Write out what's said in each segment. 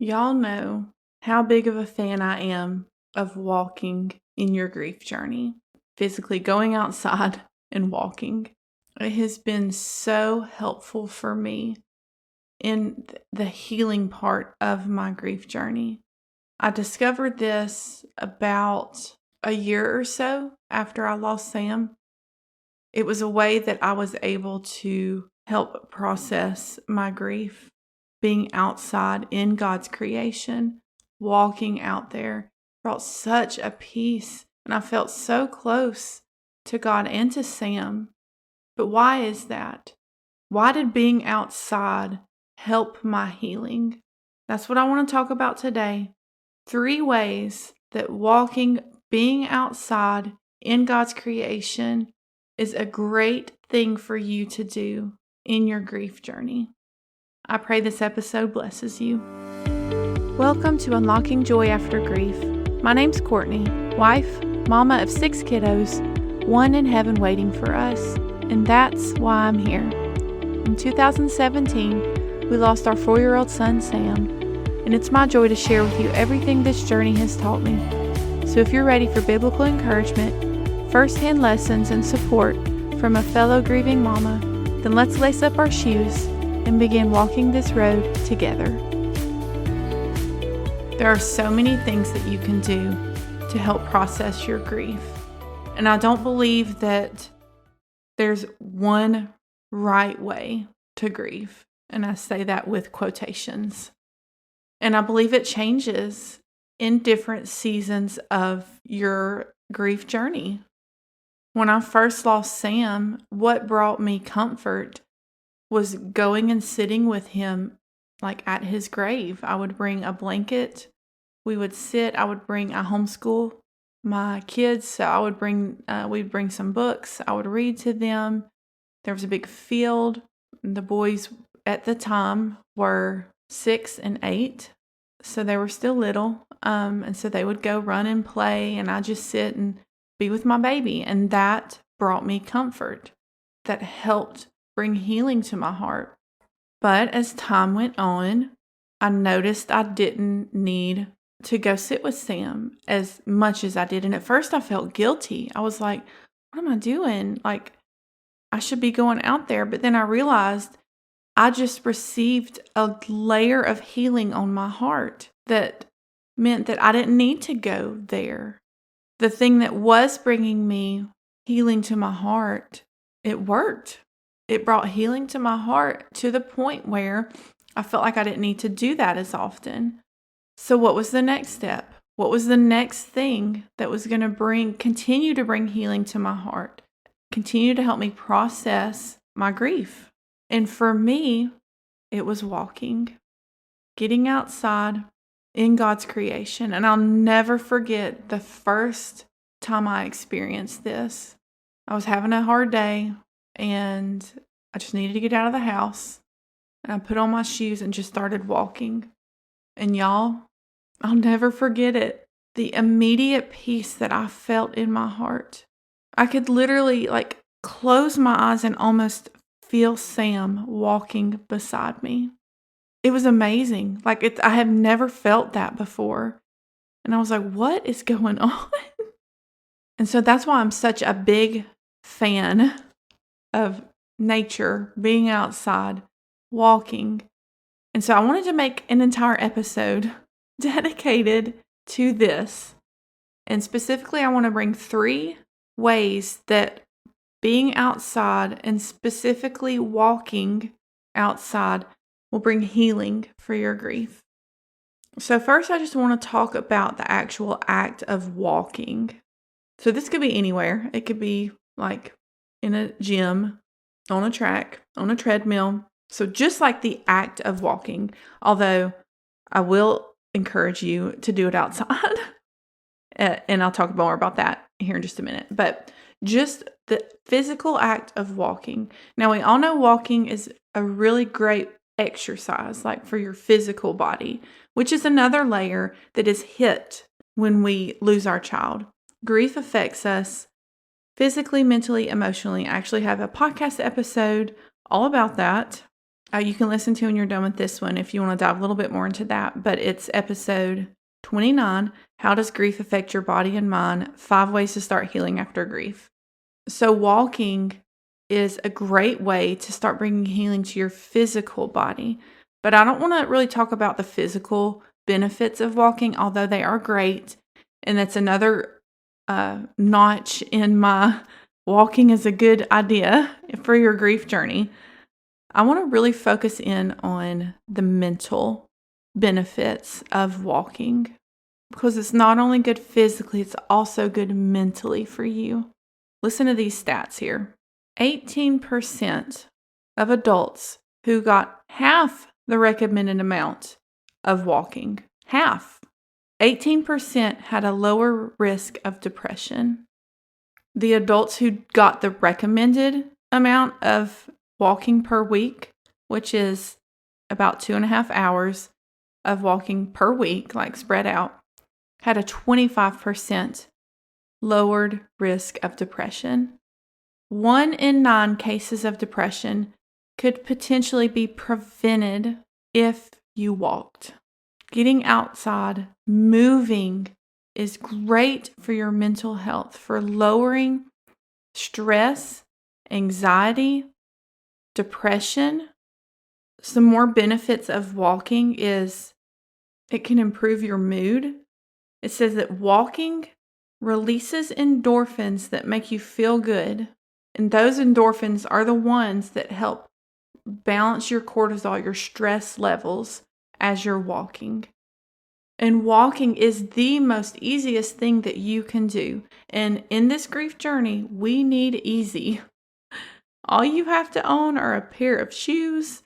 Y'all know how big of a fan I am of walking in your grief journey, physically going outside and walking. It has been so helpful for me in the healing part of my grief journey. I discovered this about a year or so after I lost Sam. It was a way that I was able to help process my grief. Being outside in God's creation, walking out there brought such a peace, and I felt so close to God and to Sam. But why is that? Why did being outside help my healing? That's what I want to talk about today. 3 ways that being outside in God's creation is a great thing for you to do in your grief journey. I pray this episode blesses you. Welcome to Unlocking Joy After Grief. My name's Courtney, wife, mama of 6 kiddos, 1 in heaven waiting for us, and that's why I'm here. In 2017, we lost our 4-year-old son, Sam, and it's my joy to share with you everything this journey has taught me. So if you're ready for biblical encouragement, first-hand lessons, and support from a fellow grieving mama, then let's lace up our shoes and begin walking this road together. There are so many things that you can do to help process your grief. And I don't believe that there's one right way to grieve. And I say that with quotations. And I believe it changes in different seasons of your grief journey. When I first lost Sam, what brought me comfort was going and sitting with him like at his grave. I would bring a blanket. We would sit. I homeschool my kids, so we'd bring some books. I would read to them. There was a big field. The boys at the time were 6 and 8, so they were still little. And so they would go run and play, and I'd just sit and be with my baby. And that brought me comfort. That helped bring healing to my heart. But as time went on, I noticed I didn't need to go sit with Sam as much as I did. And at first I felt guilty. I was like, what am I doing? Like, I should be going out there. But then I realized I just received a layer of healing on my heart that meant that I didn't need to go there. The thing that was bringing me healing to my heart, it worked. It brought healing to my heart to the point where I felt like I didn't need to do that as often. So what was the next step? What was the next thing that was going to continue to bring healing to my heart, continue to help me process my grief? And for me, it was walking, getting outside in God's creation. And I'll never forget the first time I experienced this. I was having a hard day, and I just needed to get out of the house. And I put on my shoes and just started walking. And y'all, I'll never forget it. The immediate peace that I felt in my heart. I could literally close my eyes and almost feel Sam walking beside me. It was amazing. I have never felt that before. And I was like, what is going on? And so that's why I'm such a big fan of nature, being outside, walking. And so I wanted to make an entire episode dedicated to this. And specifically, I want to bring 3 ways that being outside and specifically walking outside will bring healing for your grief. So first, I just want to talk about the actual act of walking. So this could be anywhere. It could be in a gym, on a track, on a treadmill. So just like the act of walking, although I will encourage you to do it outside. And I'll talk more about that here in just a minute. But just the physical act of walking. Now, we all know walking is a really great exercise, for your physical body, which is another layer that is hit when we lose our child. Grief affects us physically, mentally, emotionally. I actually have a podcast episode all about that. You can listen to when you're done with this one if you want to dive a little bit more into that. But it's episode 29, How Does Grief Affect Your Body and Mind? 5 Ways to Start Healing After Grief. So walking is a great way to start bringing healing to your physical body. But I don't want to really talk about the physical benefits of walking, although they are great. And that's another notch in my walking is a good idea for your grief journey. I want to really focus in on the mental benefits of walking, because it's not only good physically, it's also good mentally for you. Listen to these stats here. 18% of adults who got half the recommended amount of walking, 18% had a lower risk of depression. The adults who got the recommended amount of walking per week, which is about 2.5 hours of walking per week, like spread out, had a 25% lowered risk of depression. 1 in 9 cases of depression could potentially be prevented if you walked. Getting outside, moving is great for your mental health, for lowering stress, anxiety, depression. Some more benefits of walking is it can improve your mood. It says that walking releases endorphins that make you feel good. And those endorphins are the ones that help balance your cortisol, your stress levels as you're walking. And walking is the most easiest thing that you can do. And in this grief journey, we need easy. All you have to own are a pair of shoes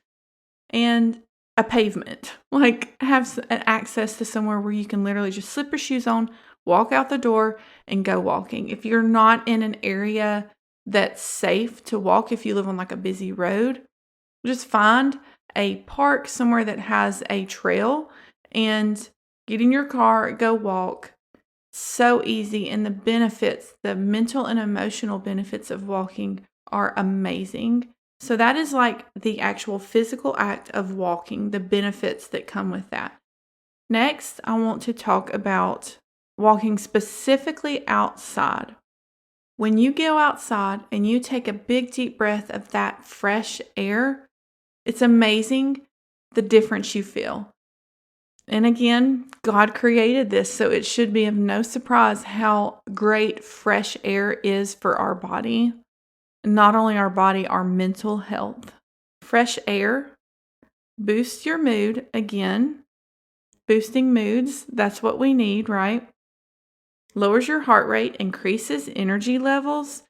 and a pavement. Like have access to somewhere where you can literally just slip your shoes on, walk out the door, and go walking. If you're not in an area that's safe to walk, if you live on like a busy road, just find a park somewhere that has a trail and get in your car, go walk. So easy. And the benefits, the mental and emotional benefits of walking are amazing. So that is like the actual physical act of walking, the benefits that come with that. Next, I want to talk about walking specifically outside. When you go outside and you take a big deep breath of that fresh air, it's amazing the difference you feel. And again, God created this, so it should be of no surprise how great fresh air is for our body. Not only our body, our mental health. Fresh air boosts your mood. Again, boosting moods, that's what we need, right? Lowers your heart rate, increases energy levels,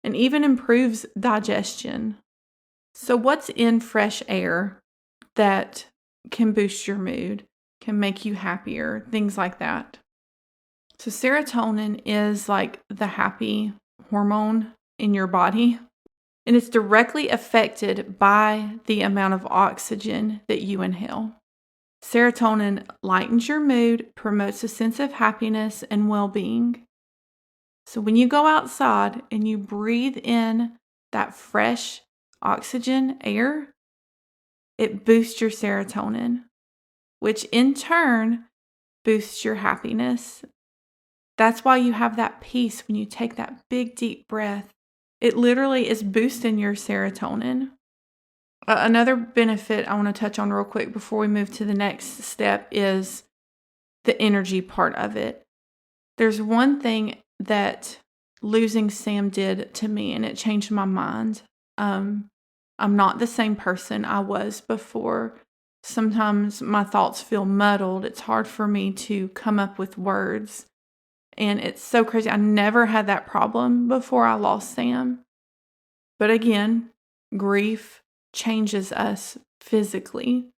and even improves digestion. So what's in fresh air that can boost your mood, can make you happier, things like that? So serotonin is like the happy hormone in your body, and it's directly affected by the amount of oxygen that you inhale. Serotonin lightens your mood, promotes a sense of happiness and well-being. So when you go outside and you breathe in that fresh oxygen air, it boosts your serotonin, which in turn boosts your happiness. That's why you have that peace when you take that big deep breath. It literally is boosting your serotonin. Another benefit I want to touch on real quick before we move to the next step is the energy part of it. There's one thing that losing Sam did to me, and it changed my mind. I'm not the same person I was before. Sometimes my thoughts feel muddled. It's hard for me to come up with words. And it's so crazy. I never had that problem before I lost Sam. But again, grief changes us physically.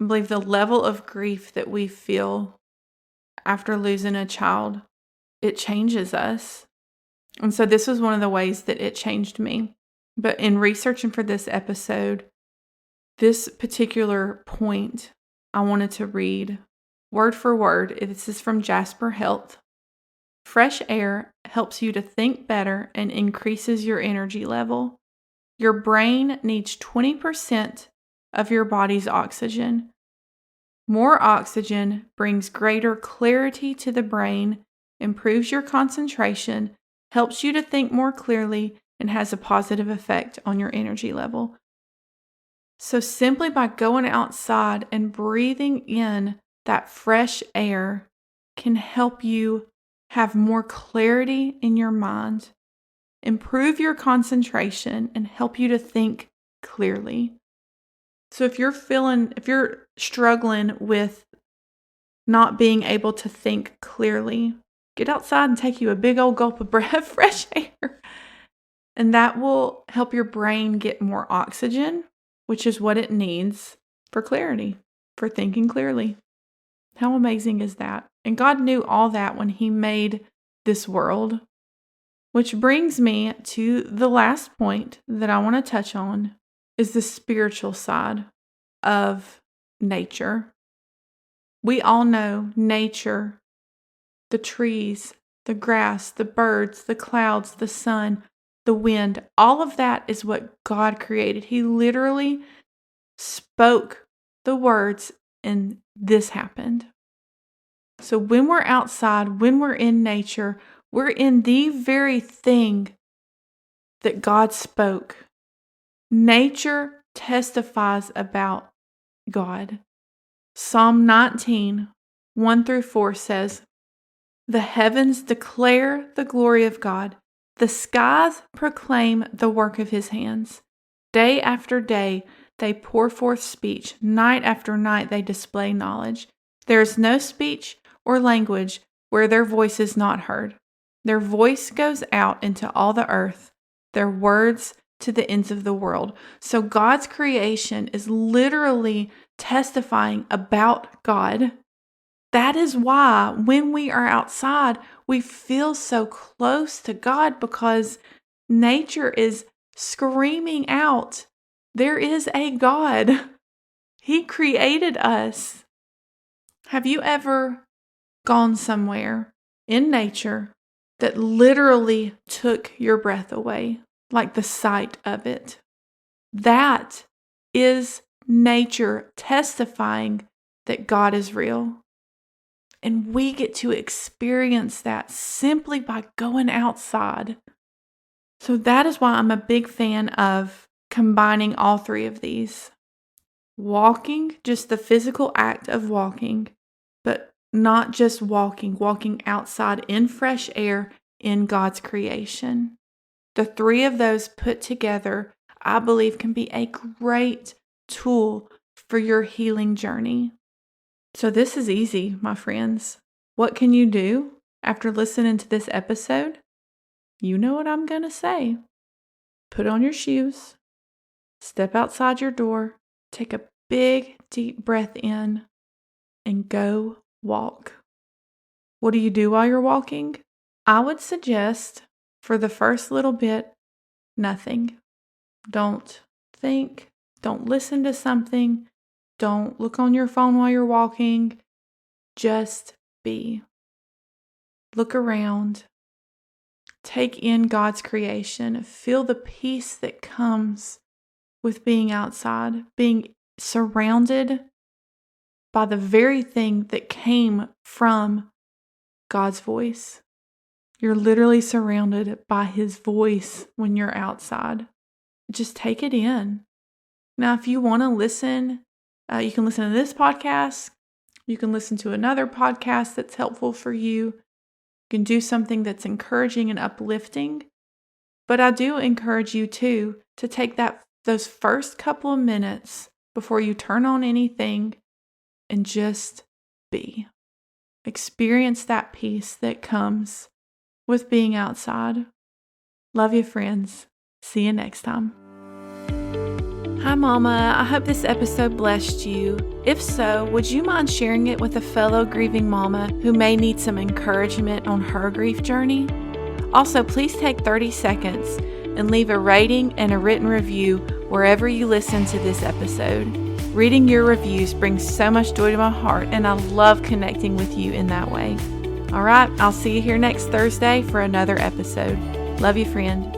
I believe the level of grief that we feel after losing a child, it changes us. And so this was one of the ways that it changed me. But in researching for this episode, this particular point I wanted to read word for word. This is from Jasper Health. Fresh air helps you to think better and increases your energy level. Your brain needs 20% of your body's oxygen. More oxygen brings greater clarity to the brain, improves your concentration, helps you to think more clearly, and has a positive effect on your energy level. So simply by going outside and breathing in that fresh air can help you have more clarity in your mind, improve your concentration, and help you to think clearly. So if you're struggling with not being able to think clearly, get outside and take you a big old gulp of fresh air. And that will help your brain get more oxygen, which is what it needs for clarity, for thinking clearly. How amazing is that? And God knew all that when He made this world. Which brings me to the last point that I want to touch on is the spiritual side of nature. We all know nature, the trees, the grass, the birds, the clouds, the sun, the wind, all of that is what God created. He literally spoke the words and this happened. So when we're outside, when we're in nature, we're in the very thing that God spoke. Nature testifies about God. Psalm 19, 1-4 says, "The heavens declare the glory of God. The skies proclaim the work of His hands. Day after day they pour forth speech. Night after night they display knowledge. There is no speech or language where their voice is not heard. Their voice goes out into all the earth, their words to the ends of the world." So God's creation is literally testifying about God. That is why when we are outside, we feel so close to God, because nature is screaming out, there is a God. He created us. Have you ever gone somewhere in nature that literally took your breath away, like the sight of it? That is nature testifying that God is real. And we get to experience that simply by going outside. So that is why I'm a big fan of combining all three of these. Walking, just the physical act of walking, but not just walking outside in fresh air in God's creation. The three of those put together, I believe, can be a great tool for your healing journey. So this is easy, my friends. What can you do after listening to this episode? You know what I'm going to say. Put on your shoes, step outside your door, take a big, deep breath in, and go walk. What do you do while you're walking? I would suggest for the first little bit, nothing. Don't think, don't listen to something, don't look on your phone while you're walking. Just be. Look around. Take in God's creation. Feel the peace that comes with being outside, being surrounded by the very thing that came from God's voice. You're literally surrounded by His voice when you're outside. Just take it in. Now, if you want to listen, you can listen to this podcast. You can listen to another podcast that's helpful for you. You can do something that's encouraging and uplifting. But I do encourage you too to take those first couple of minutes before you turn on anything and just be. Experience that peace that comes with being outside. Love you, friends. See you next time. Hi, Mama. I hope this episode blessed you. If so, would you mind sharing it with a fellow grieving mama who may need some encouragement on her grief journey? Also, please take 30 seconds and leave a rating and a written review wherever you listen to this episode. Reading your reviews brings so much joy to my heart, and I love connecting with you in that way. All right, I'll see you here next Thursday for another episode. Love you, friend.